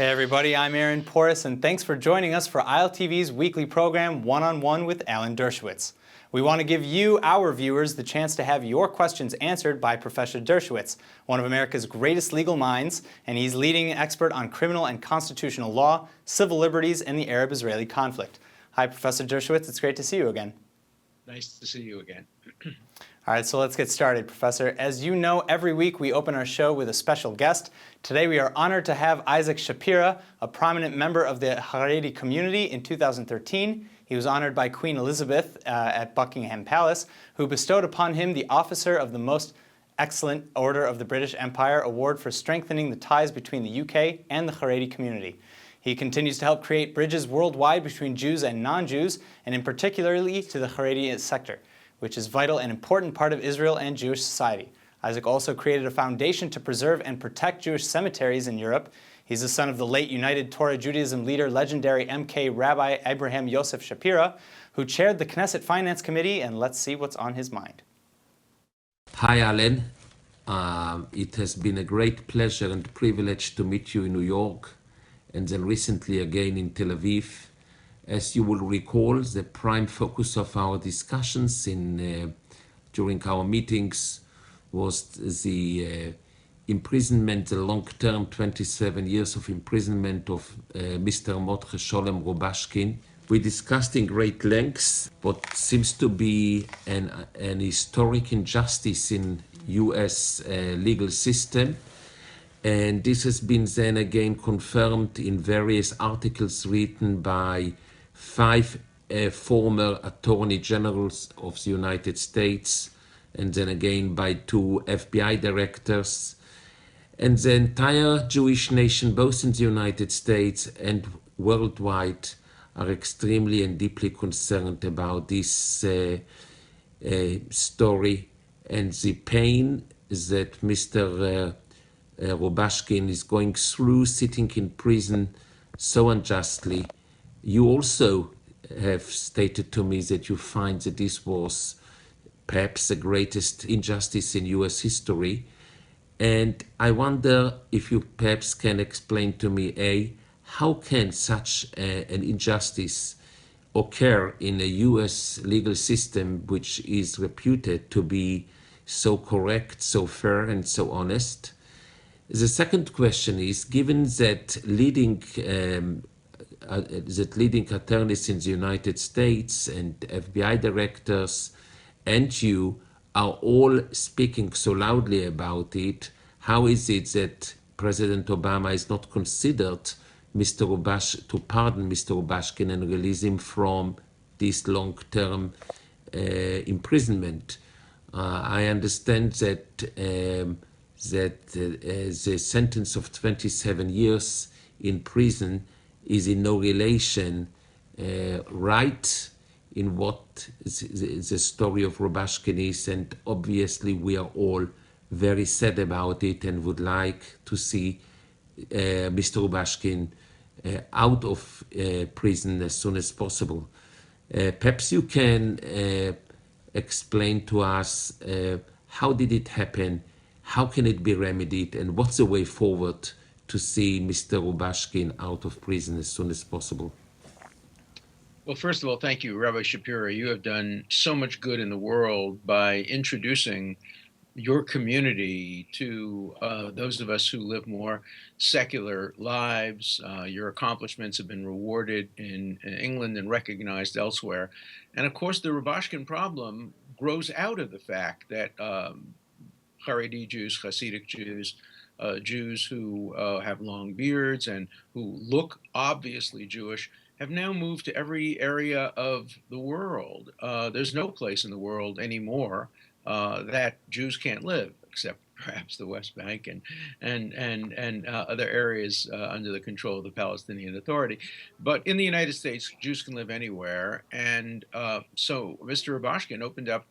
Hey everybody, I'm Aaron Porras, and thanks for joining us for ILTV's weekly program, One-on-One with Alan Dershowitz. We want to give you, our viewers, the chance to have your questions answered by Professor Dershowitz, one of America's greatest legal minds, and he's leading expert on criminal and constitutional law, civil liberties, and the Arab-Israeli conflict. Hi, Professor Dershowitz. It's great to see you again. Nice to see you again. All right, so let's get started, Professor. As you know, every week we open our show with a special guest. Today we are honored to have Isaac Shapira, a prominent member of the Haredi community. In 2013, he was honored by Queen Elizabeth at Buckingham Palace, who bestowed upon him the Officer of the Most Excellent Order of the British Empire Award for strengthening the ties between the UK and the Haredi community. He continues to help create bridges worldwide between Jews and non-Jews, and in particularly to the Haredi sector, which is vital and important part of Israel and Jewish society. Isaac also created a foundation to preserve and protect Jewish cemeteries in Europe. He's the son of the late United Torah Judaism leader, legendary MK Rabbi Abraham Yosef Shapira, who chaired the Knesset Finance Committee, and let's see what's on his mind. Hi, Alan. It has been a great pleasure and privilege to meet you in New York, and then recently again in Tel Aviv. As you will recall, the prime focus of our discussions during our meetings was the imprisonment, the long-term 27 years of imprisonment of Mr. Mordechai Sholem Rubashkin. We discussed in great lengths what seems to be an historic injustice in U.S. Legal system. And this has been then again confirmed in various articles written by 5 former attorney generals of the United States, and then again by 2 FBI directors. And the entire Jewish nation, both in the United States and worldwide, are extremely and deeply concerned about this story and the pain that Mr. Rubashkin is going through, sitting in prison so unjustly. You also have stated to me that you find that this was perhaps the greatest injustice in US history. And I wonder if you perhaps can explain to me, how can such an injustice occur in a US legal system which is reputed to be so correct, so fair, and so honest? The second question is, given that leading attorneys in the United States and FBI directors and you are all speaking so loudly about it, how is it that President Obama is not considered to pardon Mr. Rubashkin and release him from this long-term imprisonment? I understand that the sentence of 27 years in prison is in no relation right in what the story of Rubashkin is, and obviously we are all very sad about it and would like to see Mr. Rubashkin out of prison as soon as possible. Perhaps you can explain to us how did it happen, how can it be remedied, and what's the way forward to see Mr. Rubashkin out of prison as soon as possible? Well, first of all, thank you, Rabbi Shapira. You have done so much good in the world by introducing your community to those of us who live more secular lives. Your accomplishments have been rewarded in England and recognized elsewhere. And of course, the Rubashkin problem grows out of the fact that Haredi Jews, Hasidic Jews, Jews who have long beards and who look obviously Jewish, have now moved to every area of the world. There's no place in the world anymore that Jews can't live, except perhaps the West Bank and other areas under the control of the Palestinian Authority. But in the United States, Jews can live anywhere. And so Mr. Rubashkin opened up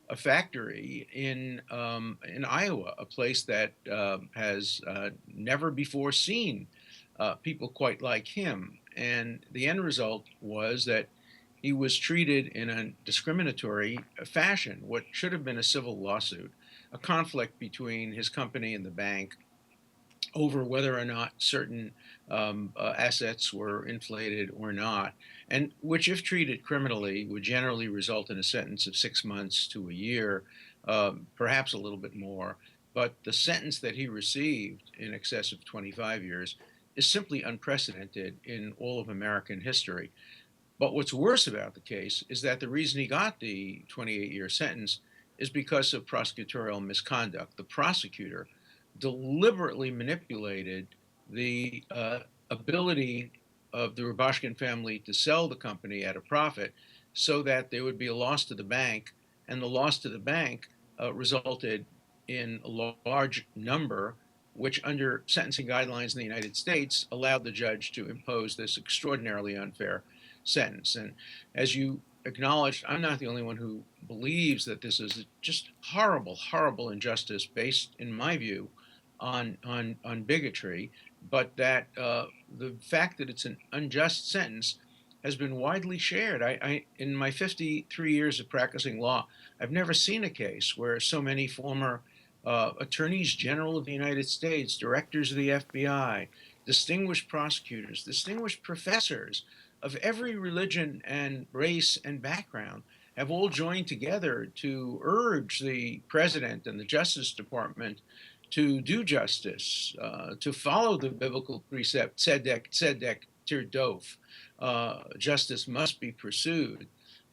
a factory in Iowa, a place that has never before seen people quite like him. And the end result was that he was treated in a discriminatory fashion, what should have been a civil lawsuit, a conflict between his company and the bank over whether or not certain assets were inflated or not, and which, if treated criminally, would generally result in a sentence of 6 months to a year, perhaps a little bit more. But the sentence that he received, in excess of 25 years, is simply unprecedented in all of American history. But what's worse about the case is that the reason he got the 28-year sentence is because of prosecutorial misconduct. The prosecutor deliberately manipulated the ability of the Rubashkin family to sell the company at a profit so that there would be a loss to the bank, and the loss to the bank resulted in a large number, which under sentencing guidelines in the United States allowed the judge to impose this extraordinarily unfair sentence. And as you acknowledged, I'm not the only one who believes that this is just horrible, horrible injustice based, in my view, on bigotry, but that the fact that it's an unjust sentence has been widely shared. In my 53 years of practicing law, I've never seen a case where so many former attorneys general of the United States, directors of the FBI, distinguished prosecutors, distinguished professors of every religion and race and background have all joined together to urge the president and the Justice Department to do justice, to follow the biblical precept, tzedek tirdof, justice must be pursued.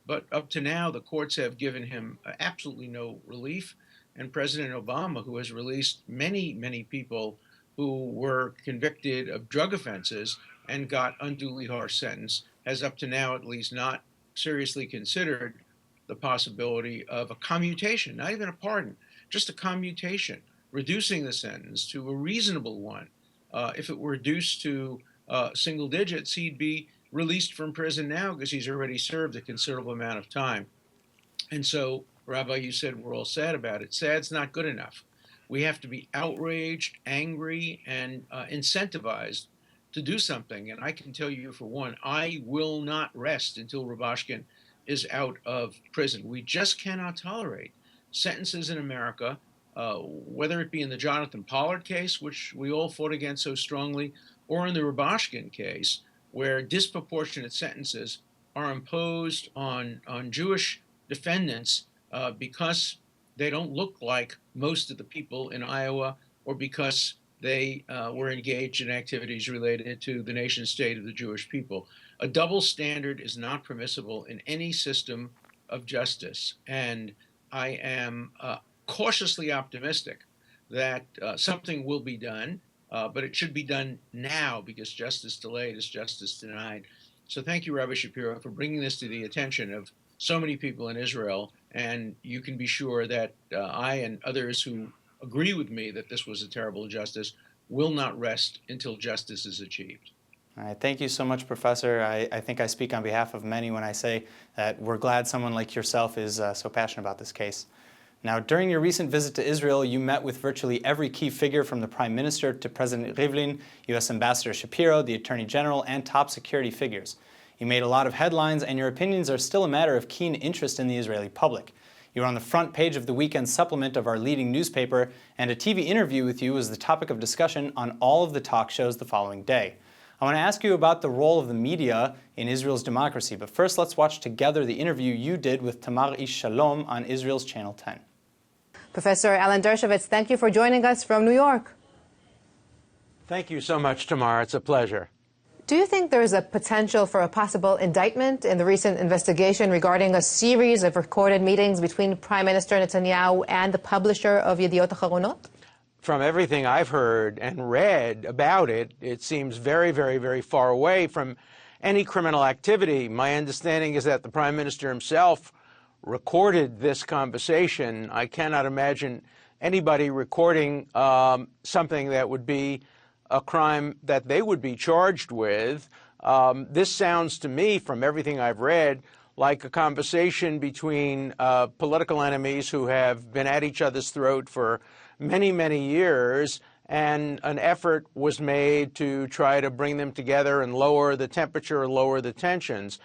But up to now, the courts have given him absolutely no relief. And President Obama, who has released many, many people who were convicted of drug offenses and got unduly harsh sentence, has up to now at least not seriously considered the possibility of a commutation, not even a pardon, just a commutation, reducing the sentence to a reasonable one. If it were reduced to single digits, he'd be released from prison now because he's already served a considerable amount of time. And so, Rabbi, you said we're all sad about it. Sad's not good enough. We have to be outraged, angry, and incentivized to do something. And I can tell you, for one, I will not rest until Rubashkin is out of prison. We just cannot tolerate sentences in America, whether it be in the Jonathan Pollard case, which we all fought against so strongly, or in the Rubashkin case, where disproportionate sentences are imposed on Jewish defendants because they don't look like most of the people in Iowa, or because they were engaged in activities related to the nation state of the Jewish people. A double standard is not permissible in any system of justice. And I am cautiously optimistic that something will be done, but it should be done now, because justice delayed is justice denied. So thank you, Rabbi Shapiro, for bringing this to the attention of so many people in Israel. And you can be sure that I and others who agree with me that this was a terrible injustice will not rest until justice is achieved. All right, thank you so much, Professor. I think I speak on behalf of many when I say that we're glad someone like yourself is so passionate about this case. Now, during your recent visit to Israel, you met with virtually every key figure from the Prime Minister to President Rivlin, U.S. Ambassador Shapiro, the Attorney General, and top security figures. You made a lot of headlines, and your opinions are still a matter of keen interest in the Israeli public. You were on the front page of the weekend supplement of our leading newspaper, and a TV interview with you was the topic of discussion on all of the talk shows the following day. I want to ask you about the role of the media in Israel's democracy, but first let's watch together the interview you did with Tamar Ish Shalom on Israel's Channel 10. Professor Alan Dershowitz, thank you for joining us from New York. Thank you so much, Tamar. It's a pleasure. Do you think there is a potential for a possible indictment in the recent investigation regarding a series of recorded meetings between Prime Minister Netanyahu and the publisher of Yediot Aharonot? From everything I've heard and read about it, it seems very, very, very far away from any criminal activity. My understanding is that the Prime Minister himself recorded this conversation. I cannot imagine anybody recording something that would be a crime that they would be charged with. This sounds to me, from everything I've read, like a conversation between political enemies who have been at each other's throat for many, many years, and an effort was made to try to bring them together and lower the temperature, lower the tensions.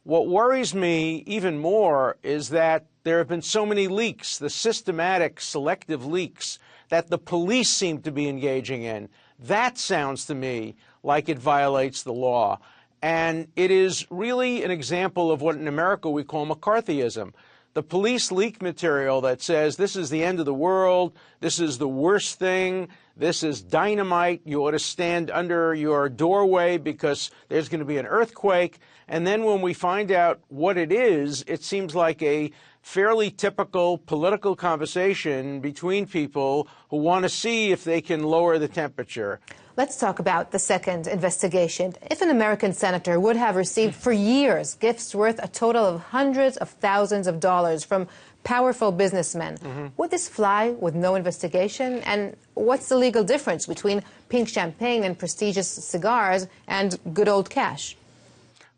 What worries me even more is that there have been so many leaks, the systematic, selective leaks that the police seem to be engaging in. That sounds to me like it violates the law. And it is really an example of what in America we call McCarthyism. The police leak material that says this is the end of the world, this is the worst thing, this is dynamite, you ought to stand under your doorway because there's going to be an earthquake. And then when we find out what it is, it seems like a fairly typical political conversation between people who want to see if they can lower the temperature. Let's talk about the second investigation. If an American senator would have received for years gifts worth a total of hundreds of thousands of dollars from powerful businessmen, would this fly with no investigation? And what's the legal difference between pink champagne and prestigious cigars and good old cash?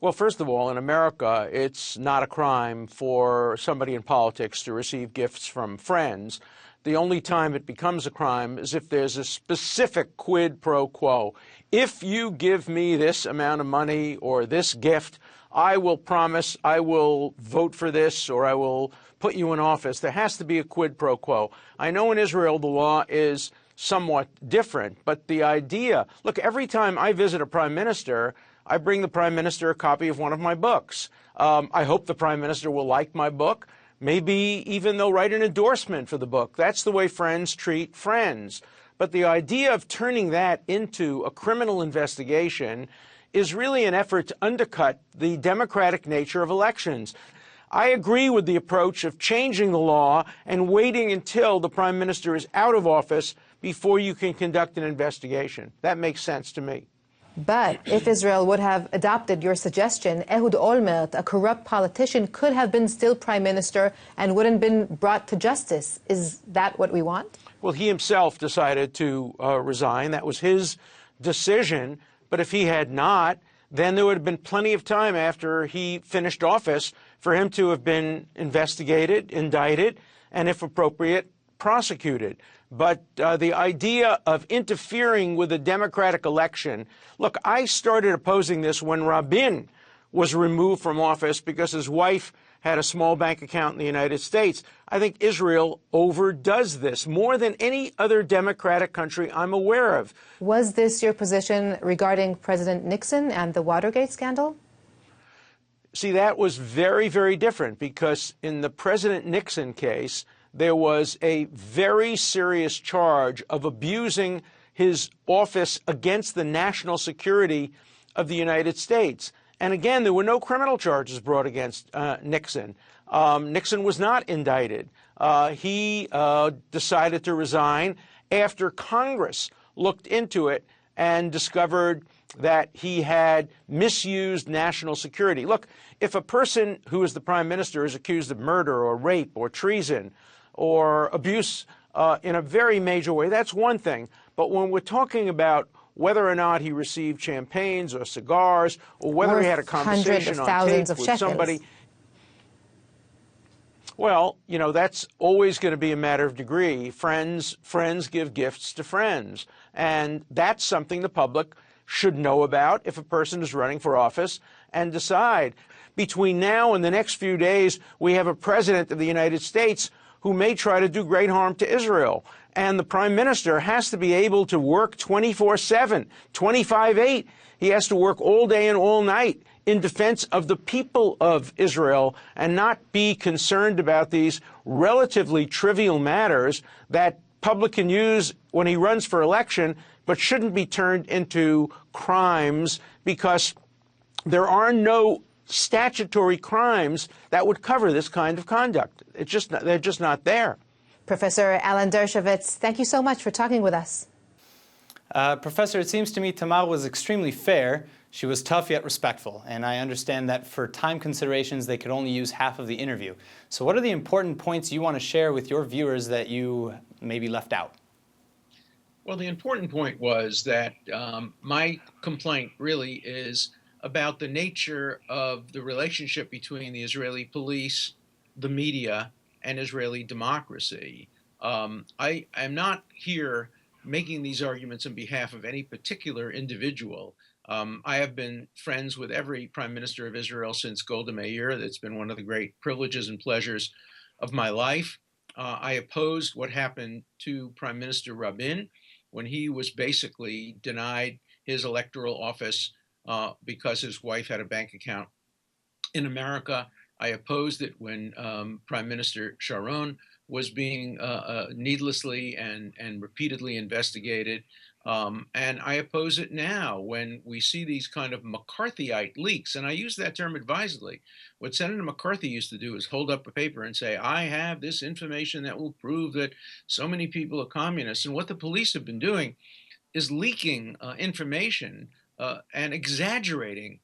Well, first of all, in America, it's not a crime for somebody in politics to receive gifts from friends. The only time it becomes a crime is if there's a specific quid pro quo. If you give me this amount of money or this gift, I will promise I will vote for this or I will put you in office. There has to be a quid pro quo. I know in Israel the law is somewhat different, but the idea, look, every time I visit a prime minister, I bring the prime minister a copy of one of my books. I hope the prime minister will like my book. Maybe even they'll write an endorsement for the book. That's the way friends treat friends. But the idea of turning that into a criminal investigation is really an effort to undercut the democratic nature of elections. I agree with the approach of changing the law and waiting until the prime minister is out of office before you can conduct an investigation. That makes sense to me. But if Israel would have adopted your suggestion, Ehud Olmert, a corrupt politician, could have been still prime minister and wouldn't been brought to justice. Is that what we want? Well, he himself decided to resign. That was his decision. But if he had not, then there would have been plenty of time after he finished office for him to have been investigated, indicted, and if appropriate, prosecuted. But the idea of interfering with a democratic election, look, I started opposing this when Rabin was removed from office because his wife had a small bank account in the United States. I think Israel overdoes this more than any other democratic country I'm aware of. Was this your position regarding President Nixon and the Watergate scandal? See, that was very, very different because in the President Nixon case, there was a very serious charge of abusing his office against the national security of the United States. And again, there were no criminal charges brought against Nixon. Nixon was not indicted. He decided to resign after Congress looked into it and discovered that he had misused national security. Look, if a person who is the prime minister is accused of murder or rape or treason or abuse in a very major way, that's one thing. But when we're talking about whether or not he received champagnes or cigars or whether he had a conversation on tape with somebody, well, you know, that's always going to be a matter of degree. Friends give gifts to friends. And that's something the public should know about if a person is running for office and decide. Between now and the next few days, we have a president of the United States who may try to do great harm to Israel. And the prime minister has to be able to work 24/7, 25/8. He has to work all day and all night in defense of the people of Israel and not be concerned about these relatively trivial matters that public can use when he runs for election, but shouldn't be turned into crimes because there are no statutory crimes that would cover this kind of conduct. They're just not there. Professor Alan Dershowitz, thank you so much for talking with us. Professor, it seems to me Tamar was extremely fair. She was tough yet respectful, and I understand that for time considerations they could only use half of the interview. So what are the important points you want to share with your viewers that you maybe left out? Well, the important point was that my complaint really is about the nature of the relationship between the Israeli police, the media, and Israeli democracy. I am not here making these arguments on behalf of any particular individual. I have been friends with every prime minister of Israel since Golda Meir. That's been one of the great privileges and pleasures of my life. I opposed what happened to Prime Minister Rabin when he was basically denied his electoral office because his wife had a bank account in America. I opposed it when Prime Minister Sharon was being needlessly and repeatedly investigated. And I oppose it now when we see these kind of McCarthyite leaks. And I use that term advisedly. What Senator McCarthy used to do is hold up a paper and say, I have this information that will prove that so many people are communists. And what the police have been doing is leaking information and exaggerating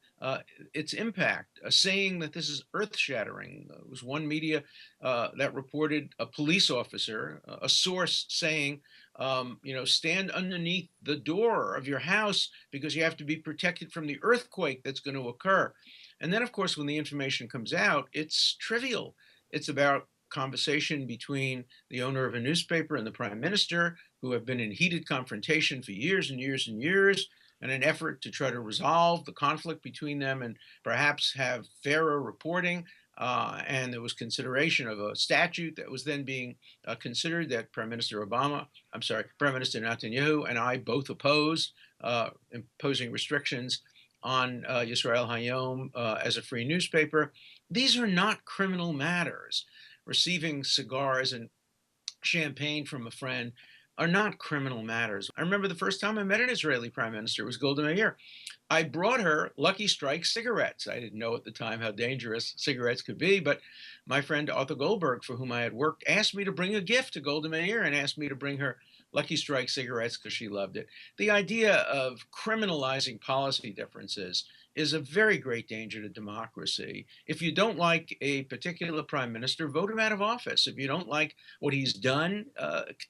its impact, saying that this is earth-shattering. It was one media that reported a police officer, a source saying, stand underneath the door of your house because you have to be protected from the earthquake that's going to occur. And then, of course, when the information comes out, it's trivial. It's about conversation between the owner of a newspaper and the prime minister, who have been in heated confrontation for years and years and years, and an effort to try to resolve the conflict between them and perhaps have fairer reporting. And there was consideration of a statute that was then being considered that Prime Minister Netanyahu and I both opposed, imposing restrictions on Yisrael Hayom as a free newspaper. These are not criminal matters. Receiving cigars and champagne from a friend are not criminal matters. I remember the first time I met an Israeli prime minister, it was Golda Meir. I brought her Lucky Strike cigarettes. I didn't know at the time how dangerous cigarettes could be, but my friend Arthur Goldberg, for whom I had worked, asked me to bring a gift to Golda Meir and asked me to bring her Lucky Strike cigarettes because she loved it. The idea of criminalizing policy differences is a very great danger to democracy. If you don't like a particular prime minister, vote him out of office. If you don't like what he's done,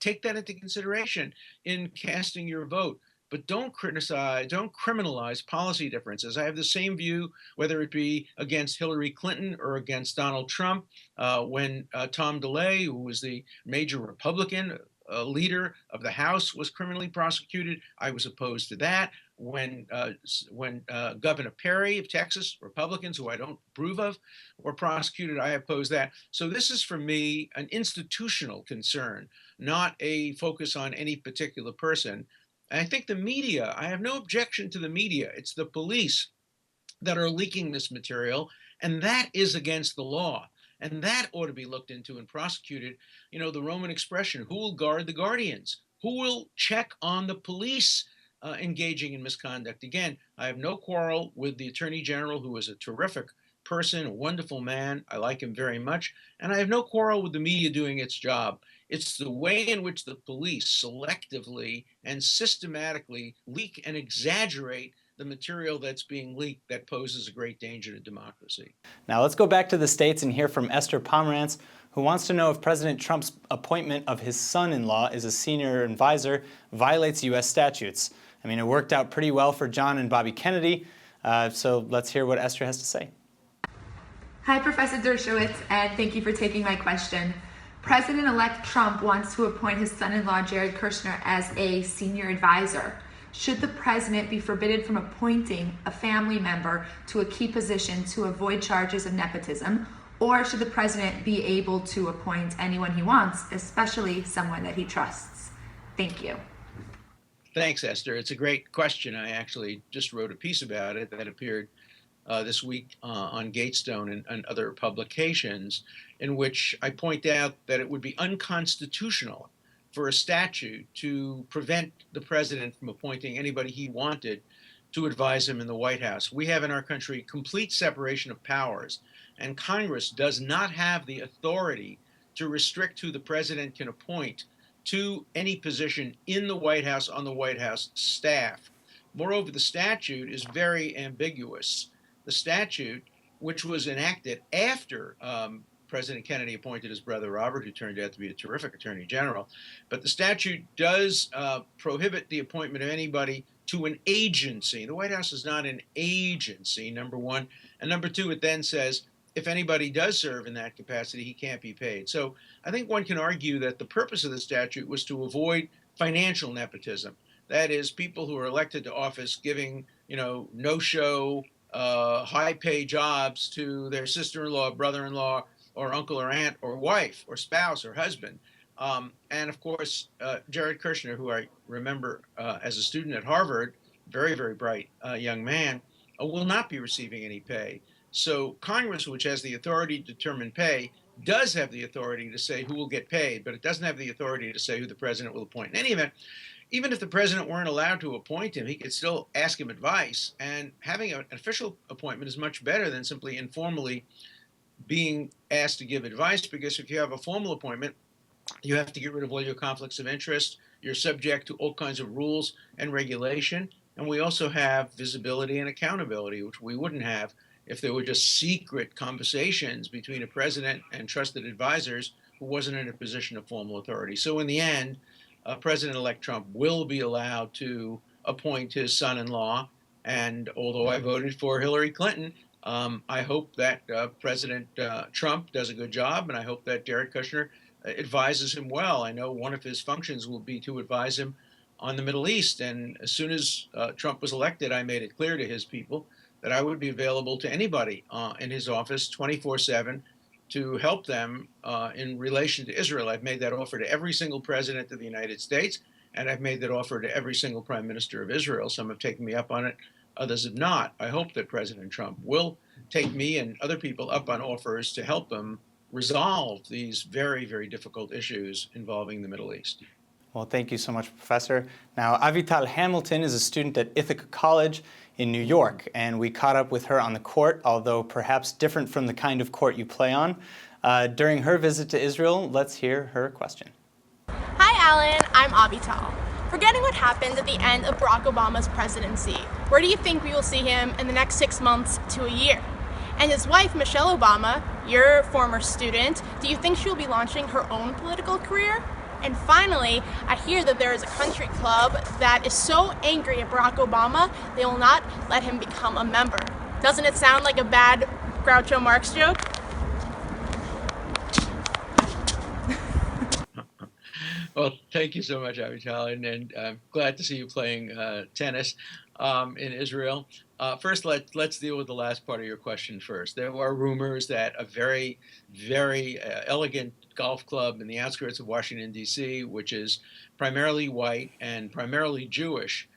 take that into consideration in casting your vote. But don't criminalize policy differences. I have the same view, whether it be against Hillary Clinton or against Donald Trump. When Tom DeLay, who was the major Republican leader of the House, was criminally prosecuted, I was opposed to that. When Governor Perry of Texas, Republicans who I don't approve of, were prosecuted, I opposed that. So this is, for me, an institutional concern, not a focus on any particular person. And I think the media, I have no objection to the media. It's the police that are leaking this material, and that is against the law. And that ought to be looked into and prosecuted. You know, the Roman expression, who will guard the guardians? Who will check on the police engaging in misconduct? Again, I have no quarrel with the Attorney General, who is a terrific person, a wonderful man. I like him very much. And I have no quarrel with the media doing its job. It's the way in which the police selectively and systematically leak and exaggerate the material that's being leaked that poses a great danger to democracy. Now let's go back to the States and hear from Esther Pomerantz, who wants to know if President Trump's appointment of his son-in-law as a senior advisor violates U.S. statutes. I mean, it worked out pretty well for John and Bobby Kennedy, so let's hear what Esther has to say. Hi, Professor Dershowitz, and thank you for taking my question. President-elect Trump wants to appoint his son-in-law, Jared Kushner, as a senior advisor. Should the president be forbidden from appointing a family member to a key position to avoid charges of nepotism, or should the president be able to appoint anyone he wants, especially someone that he trusts? Thank you. Thanks, Esther. It's a great question. I actually just wrote a piece about it that appeared this week on Gatestone and other publications, in which I point out that it would be unconstitutional for a statute to prevent the president from appointing anybody he wanted to advise him in the White House. We have in our country complete separation of powers, and Congress does not have the authority to restrict who the president can appoint to any position in the White House, on the White House staff. Moreover, the statute is very ambiguous. The statute, which was enacted after President Kennedy appointed his brother Robert, who turned out to be a terrific attorney general, but the statute does prohibit the appointment of anybody to an agency. The White House is not an agency, number one. And number two, it then says, if anybody does serve in that capacity, he can't be paid. So I think one can argue that the purpose of the statute was to avoid financial nepotism. That is, people who are elected to office giving, no-show, high-pay jobs to their sister-in-law, brother-in-law, or uncle or aunt or wife or spouse or husband. And of course, Jared Kushner, who I remember as a student at Harvard, very, very bright young man, will not be receiving any pay. So Congress, which has the authority to determine pay, does have the authority to say who will get paid, but it doesn't have the authority to say who the president will appoint. In any event, even if the president weren't allowed to appoint him, he could still ask him advice. And having an official appointment is much better than simply informally being asked to give advice, because if you have a formal appointment, you have to get rid of all your conflicts of interest. You're subject to all kinds of rules and regulation. And we also have visibility and accountability, which we wouldn't have if there were just secret conversations between a president and trusted advisors who wasn't in a position of formal authority. So in the end, President-elect Trump will be allowed to appoint his son-in-law. And although I voted for Hillary Clinton, I hope that President Trump does a good job, and I hope that Jared Kushner advises him well. I know one of his functions will be to advise him on the Middle East. And as soon as Trump was elected, I made it clear to his people that I would be available to anybody in his office 24/7 to help them in relation to Israel. I've made that offer to every single president of the United States, and I've made that offer to every single prime minister of Israel. Some have taken me up on it, others have not. I hope that President Trump will take me and other people up on offers to help them resolve these very, very difficult issues involving the Middle East. Well, thank you so much, Professor. Now, Avital Hamilton is a student at Ithaca College in New York, and we caught up with her on the court, although perhaps different from the kind of court you play on. During her visit to Israel, let's hear her question. Hi, Alan. I'm Avital. Forgetting what happened at the end of Barack Obama's presidency, where do you think we will see him in the next 6 months to a year? And his wife, Michelle Obama, your former student, do you think she'll be launching her own political career? And finally, I hear that there is a country club that is so angry at Barack Obama, they will not let him become a member. Doesn't it sound like a bad Groucho Marx joke? Well, thank you so much, Avital, and I'm glad to see you playing tennis in Israel. First, let's deal with the last part of your question first. There are rumors that a very, very elegant golf club in the outskirts of Washington, D.C., which is primarily white and primarily Jewish,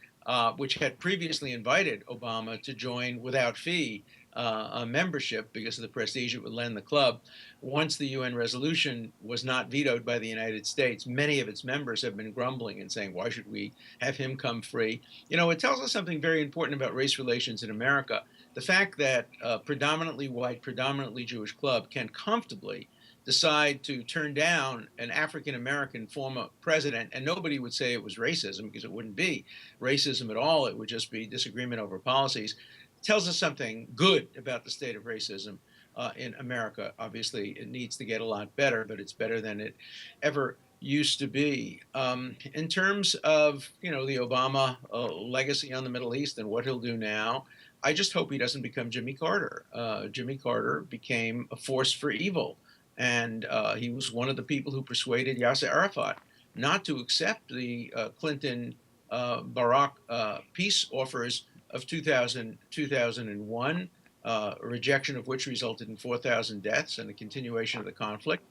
which had previously invited Obama to join without fee a membership because of the prestige it would lend the club. Once the UN resolution was not vetoed by the United States, many of its members have been grumbling and saying, why should we have him come free? You know, it tells us something very important about race relations in America. The fact that a predominantly white, predominantly Jewish club can comfortably decide to turn down an African-American former president, and nobody would say it was racism, because it wouldn't be racism at all. It would just be disagreement over policies. Tells us something good about the state of racism in America. Obviously, it needs to get a lot better, but it's better than it ever used to be. In terms of, you know, the Obama legacy on the Middle East and what he'll do now, I just hope he doesn't become Jimmy Carter. Jimmy Carter became a force for evil, and he was one of the people who persuaded Yasser Arafat not to accept the Clinton-Barack peace offers of 2001, a rejection of which resulted in 4,000 deaths and a continuation of the conflict.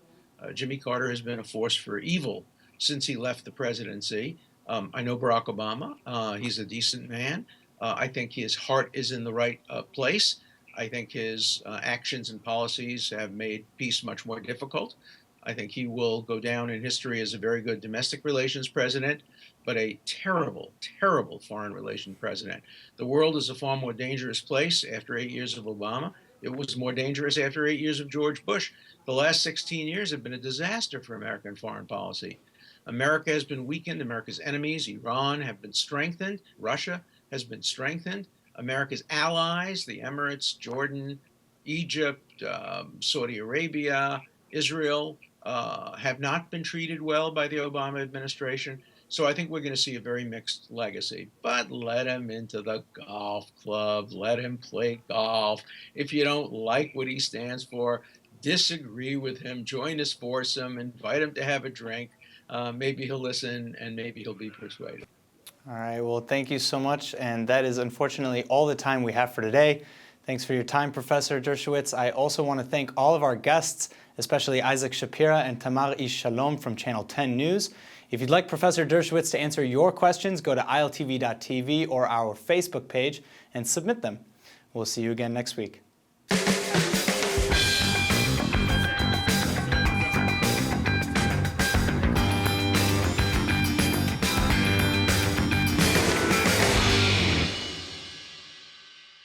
Jimmy Carter has been a force for evil since he left the presidency. I know Barack Obama. He's a decent man. I think his heart is in the right place. I think his actions and policies have made peace much more difficult. I think he will go down in history as a very good domestic relations president, but a terrible, terrible foreign relations president. The world is a far more dangerous place after 8 years of Obama. It was more dangerous after 8 years of George Bush. The last 16 years have been a disaster for American foreign policy. America has been weakened. America's enemies, Iran, have been strengthened. Russia has been strengthened. America's allies, the Emirates, Jordan, Egypt, Saudi Arabia, Israel, have not been treated well by the Obama administration. So I think we're going to see a very mixed legacy. But let him into the golf club. Let him play golf. If you don't like what he stands for, disagree with him, join his foursome, invite him to have a drink. Maybe he'll listen, and maybe he'll be persuaded. All right, well, thank you so much. And that is unfortunately all the time we have for today. Thanks for your time, Professor Dershowitz. I also want to thank all of our guests, especially Isaac Shapira and Tamar Ish Shalom from Channel 10 News. If you'd like Professor Dershowitz to answer your questions, go to iltv.tv or our Facebook page and submit them. We'll see you again next week.